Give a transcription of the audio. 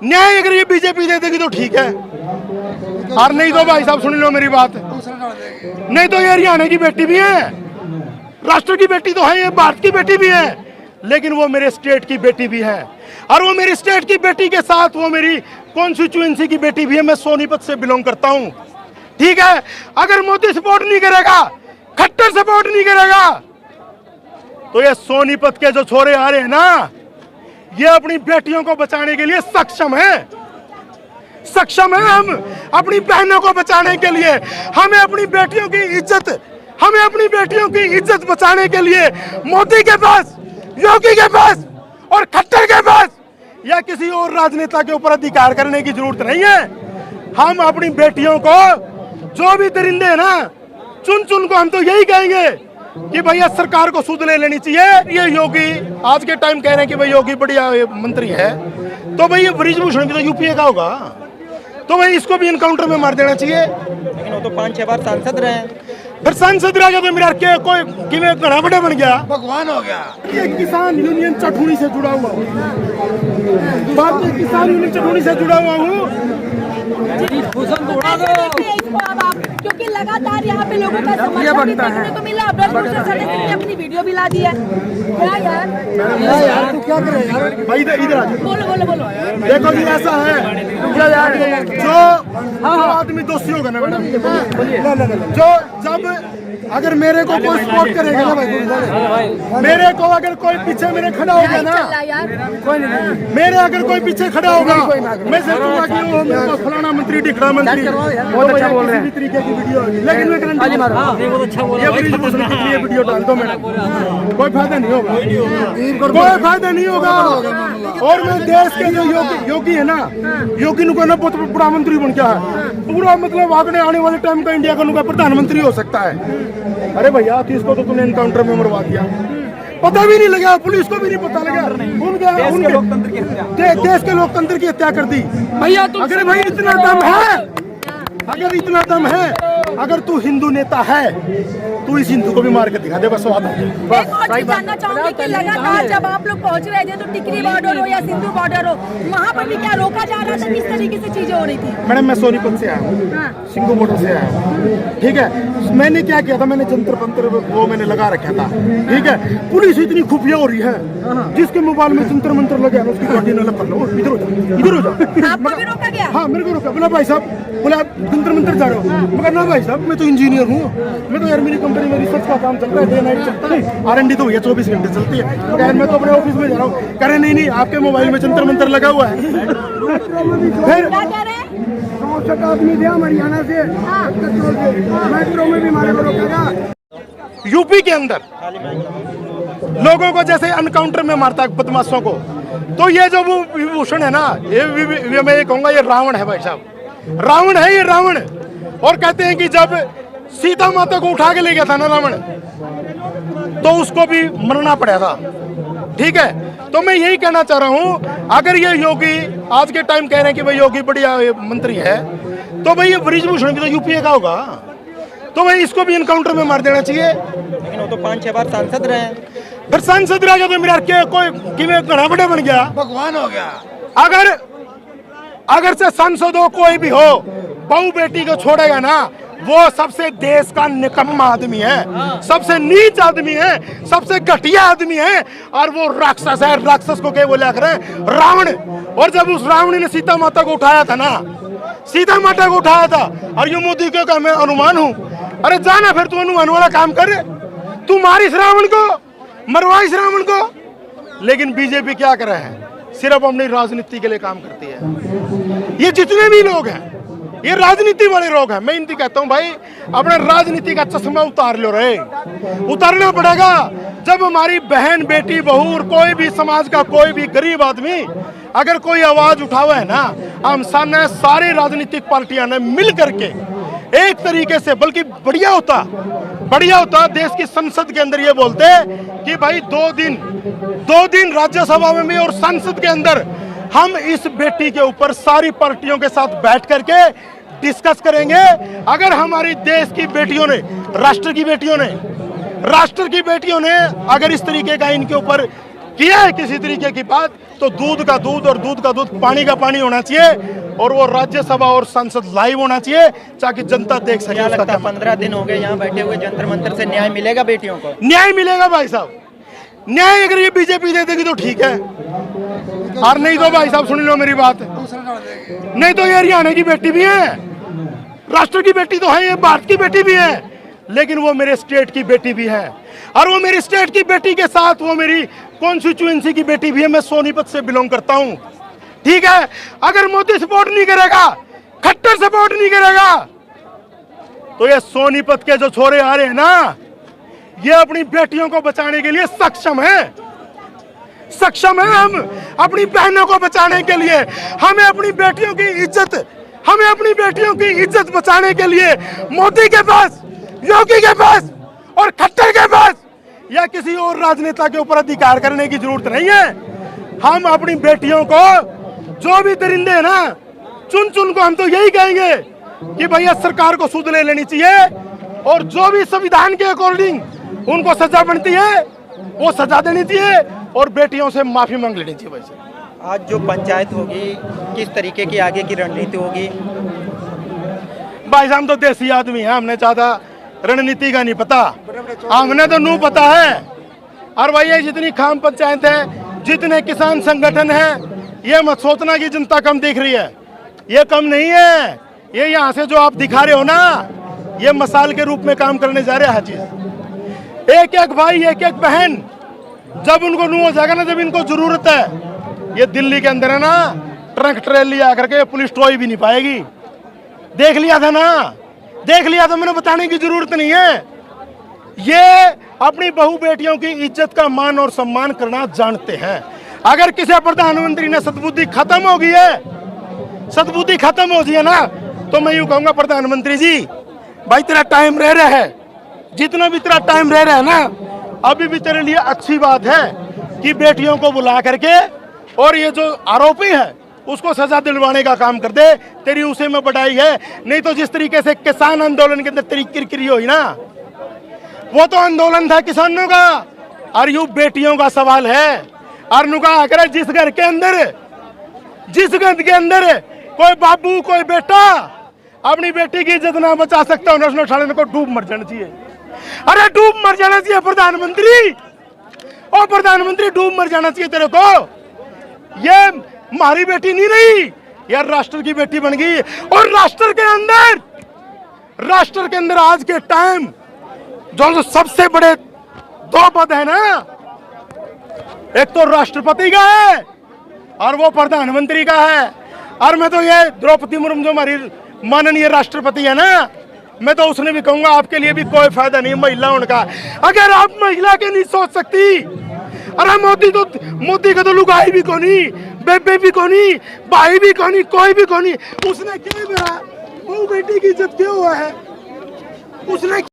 न्याय अगर ये बीजेपी दे देगी तो ठीक है, और नहीं तो भाई साहब सुन लो मेरी बात, नहीं तो ये हरियाणा की बेटी भी है, राष्ट्र की बेटी तो है, ये भारत की बेटी भी है, लेकिन वो मेरे स्टेट की बेटी भी है, और वो मेरी स्टेट की बेटी के साथ वो मेरी कॉन्स्टिट्यूएंसी की बेटी भी है। मैं सोनीपत से बिलोंग करता हूं, ठीक है। अगर मोदी सपोर्ट नहीं करेगा, खट्टर सपोर्ट नहीं करेगा, तो ये सोनीपत के जो छोरे आ रहे हैं ना, ये अपनी बेटियों को बचाने के लिए सक्षम है, सक्षम है। हम अपनी बहनों को बचाने के लिए, हमें अपनी बेटियों की इज्जत बचाने के लिए मोदी के पास, योगी के पास और खट्टर के पास या किसी और राजनेता के ऊपर अधिकार करने की जरूरत नहीं है। हम अपनी बेटियों को, जो भी दरिंदे हैं ना, चुन चुन को हम तो यही कहेंगे कि भैया सरकार को सूद ले लेनी चाहिए। ये योगी आज के टाइम कह रहे हैं कि भाई योगी बढ़िया मंत्री है, तो भाई ये ब्रिजभूषण भी तो यूपीए का होगा, तो भाई इसको भी इनकाउंटर में मार देना चाहिए। लेकिन वो तो 5-6 बार सांसद रहे हैं। फिर सांसद रह गया तो मेरा के कोई किਵੇਂ घड़ा बड़ा बन गया, भगवान हो गया। ये किसान यूनियन चटूनी से जुड़ा हुआ हूँ, भारतीय किसान यूनियन चटूनी से जुड़ा हुआ हूँ। क्योंकि लगातार यहाँ पे लोगों का समर्थन भी देखने को मिला। ब्रजभूषण शरण सिंह ने अपनी वीडियो भी ला दी है। क्या यार तू क्या करे यार? भाई इधर आ जाओ। बोलो। देखो जी ऐसा है, जो आदमी दोषी होगा ना मैडम, जो जब अगर मेरे को कोई सपोर्ट करेगा ना भाई, मेरे को अगर कोई पीछे मेरे खड़ा होगा ना, मेरे अगर कोई पीछे खड़ा होगा, मैं सोचूंगा कि वो मेरे को फलाना मंत्री ढिकड़ा मंत्री, बहुत अच्छा बोल रहे हैं, तरीके की वीडियो होगी, लेकिन मैं गारंटी ये वीडियो डाल दो मैडम, कोई फायदा नहीं होगा, कोई फायदा नहीं होगा। और मैं देश के जो योगी है ना, योगी नु कहना बहुत बड़ा मंत्री बन गया है, पूरा मतलब आगे आने वाले टाइम का इंडिया का प्रधानमंत्री हो सकता है। अरे भैया इसको तो तूने एनकाउंटर में मरवा दिया, पता भी नहीं लगा, पुलिस को भी नहीं पता लगा, उनके लोकतंत्र की हत्या, देश के लोकतंत्र की हत्या कर दी भैया। अगर भाई इतना दम है, अगर इतना दम है, अगर तू हिंदू नेता है, तू इस हिंदू को भी मार के दिखा दे, बस बात है। मैं जानना चाहूंगी कि लगातार जब आप लोग पहुंच रहे थे, तो टिकरी बॉर्डर हो या सिंधु बॉर्डर हो, वहाँ पर भी क्या रोका जा रहा था, किस तरीके से चीजें हो रही थी? मैडम मैं सोनीपत से आया हूँ, सिंधु बॉर्डर से आया हूँ, ठीक है। मैंने क्या किया था, मैंने जंतर मंतर वो मैंने लगा रखा था, ठीक है। पुलिस इतनी खुफिया हो रही है, जिसके मोबाइल में जंतर मंतर लगे उसकी गाड़ी न कर लो, इधर हो जाओ। आपको भी रोका गया? हाँ मेरे को रोका, बोला भाई साहब, बोला जंतर मंतर जा रहे हो, मगर ना भाई साहब मैं तो इंजीनियर हूँ, मैं तो यार मेरी कंपनी में रिसर्च का काम चलता है, डे नाइट चलता है, R&D तो भैया 24 घंटे चलती है, तो यार मैं तो अपने ऑफिस में जा रहा हूँ। कह रहे नहीं आपके मोबाइल में जंतर मंतर लगा हुआ है। फिर क्या कह रहे हैं? 64 आदमी थे हरियाणा से, मेट्रो में भी मारे को रोकेगा। यूपी के अंदर लोगों को जैसे अनकाउंटर में मारता है बदमाशों को, तो ये जो वो विभूषण है ना, ये मैं ये कहूंगा ये रावण है भाई साहब, रावण है ये, रावण। और कहते हैं कि जब सीता माता को उठा के ले गया था ना रावण, तो उसको भी मरना पड़ा था, ठीक है। तो मैं यही कहना चाह रहा हूं, अगर ये योगी आज के टाइम कह रहे हैं कि भाई योगी बढ़िया मंत्री है, तो भाई ये ब्रिजभूषण भी तो यूपीए का होगा, तो भाई इसको भी इनकाउंटर में मार देना चाहिए। लेकिन वो तो 5-6 बार सांसद रहे हैं। फिर सांसद रह गया तो मेरा के कोई किਵੇਂ घड़ा बड़ा बन गया, भगवान हो गया। अगर से सांसद हो कोई भी हो, बहू बेटी को छोड़ेगा ना, वो सबसे देश का निकम्मा आदमी है, सबसे नीच आदमी है, सबसे घटिया आदमी है, और वो राक्षस है। राक्षस को क्या बोले आखिर रावण। और जब उस रावण ने सीता माता को उठाया था ना, सीता माता को उठाया था, और ये मोदी को कहा मैं अनुमान हूं, अरे जाना फिर तू अनुमान वाला काम कर, तू मार इस रावण को, मरवा इस रावण को। लेकिन बीजेपी क्या कर रहे हैं, सिर्फ अपनी राजनीति के लिए काम करती है। ये जितने भी लोग हैं, ये राजनीति वाले लोग हैं। मैं इनकी कहता हूं भाई, अपना राजनीति का चश्मा उतार लो रे, उतारना पड़ेगा। जब हमारी बहन बेटी बहू और कोई भी समाज का कोई भी गरीब आदमी अगर कोई आवाज उठा हुआ है ना, हम सारी राजनीतिक पार्टियां ने मिल करके एक तरीके से, बल्कि बढ़िया होता देश की संसद के अंदर ये बोलते कि भाई 2 दिन राज्यसभा में भी और संसद के अंदर हम इस बेटी के ऊपर सारी पार्टियों के साथ बैठ करके डिस्कस करेंगे। अगर हमारी देश की बेटियों ने, राष्ट्र की बेटियों ने अगर इस तरीके का इनके ऊपर किया है किसी तरीके की बात, तो दूध का दूध और दूध का दूध, पानी का पानी होना चाहिए, और वो राज्यसभा और संसद लाइव होना चाहिए ताकि जनता देख सके। क्या उसका लगता है क्या 15 दिन हो गए यहाँ बैठे हुए, जंतर मंतर से न्याय मिलेगा बेटियों को? न्याय मिलेगा भाई साहब, न्याय अगर ये बीजेपी दे देगी तो ठीक है, और नहीं तो भाई साहब सुन लो मेरी बात, नहीं तो ये हरियाणा की बेटी भी है, राष्ट्र की बेटी तो है, ये भारत की बेटी भी है, लेकिन वो मेरे स्टेट की बेटी भी है, और वो मेरी स्टेट की बेटी के साथ वो मेरी कॉन्स्टिट्यूएंसी की बेटी भी है। मैं सोनीपत से बिलोंग करता हूँ, ठीक है। अगर मोदी सपोर्ट नहीं करेगा, खट्टर सपोर्ट नहीं करेगा, तो ये सोनीपत के जो छोरे आ रहे हैं ना, ये अपनी बेटियों को बचाने के लिए सक्षम है, सक्षम है। हम अपनी बहनों को बचाने के लिए, हमें अपनी बेटियों की इज्जत, हमें अपनी बेटियों की इज्जत बचाने के लिए मोदी के पास, योगी के पास और खट्टर के पास या किसी और राजनेता के ऊपर अधिकार करने की जरूरत नहीं है। हम अपनी बेटियों को, जो भी दरिंदे हैं ना, चुन चुन को हम तो यही कहेंगे कि भैया सरकार को सूद ले लेनी चाहिए, और जो भी संविधान के अकॉर्डिंग उनको सजा बनती है वो सजा देनी चाहिए, और बेटियों से माफी मांग लेनी चाहिए। वैसे आज जो पंचायत होगी, किस तरीके की आगे की रणनीति होगी? भाई साहब तो देसी आदमी है, हमने ज्यादा रणनीति का नहीं पता, हमने तो नू पता है। और भाई ये जितनी खाम पंचायत है, जितने किसान संगठन है, ये मत सोचना कि जनता कम दिख रही है, ये कम नहीं है। ये यहाँ से जो आप दिखा रहे हो ना, ये मसाल के रूप में काम करने जा रहे हैं। हर चीज एक एक भाई, एक एक बहन, जब उनको नू हो जाएगा ना, जब इनको जरूरत है, ये दिल्ली के अंदर है ना, ट्रक ट्रेली आकर के पुलिस टोई भी नहीं पाएगी। देख लिया था ना, देख लिया था, मैंने बताने की जरूरत नहीं है। ये अपनी बहू बेटियों की इज्जत का मान और सम्मान करना जानते हैं। अगर किसी प्रधानमंत्री ने सद्बुद्धि खत्म हो गई है, सद्बुद्धि खत्म हो गई है ना, तो मैं यूं कहूंगा, प्रधानमंत्री जी भाई तेरा टाइम रह रहा है, जितना भी तेरा टाइम रह रहा है ना, अभी भी तेरे लिए अच्छी बात है कि बेटियों को बुला करके और ये जो आरोपी है उसको सजा दिलवाने का काम कर दे। तेरी उसे में बधाई है। नहीं तो जिस तरीके से किसान आंदोलन के अंदर तेरी किरकिरी हुई ना, वो तो आंदोलन था किसानों का, और यू बेटियों का सवाल है। और नुका आकर जिस घर के अंदर कोई बाबू, कोई बेटा अपनी बेटी की इज्जत ना बचा सकता, उन्हें उठाने को डूब मर जाना चाहिए। अरे डूब मर जाना चाहिए प्रधानमंत्री, ओ प्रधानमंत्री डूब मर जाना चाहिए तेरे को। ये हमारी बेटी नहीं रही, यार राष्ट्र की बेटी बन गई। और राष्ट्र के अंदर आज के टाइम जो सबसे बड़े दो पद है ना, एक तो राष्ट्रपति का है और वो प्रधानमंत्री का है। और मैं तो ये द्रौपदी मुर्मू जो हमारी माननीय राष्ट्रपति है ना, मैं तो उसने भी कहूंगा आपके लिए भी कोई फायदा नहीं महिला उनका। अगर आप महिला के नहीं सोच सकती, अरे मोदी का तो लुगाई भी कोनी, बेबे भी कोनी, भाई भी कोनी, कोई भी कोनी। उसने क्या मेरा वो बेटी की इज्जत क्यों हुआ है? उसने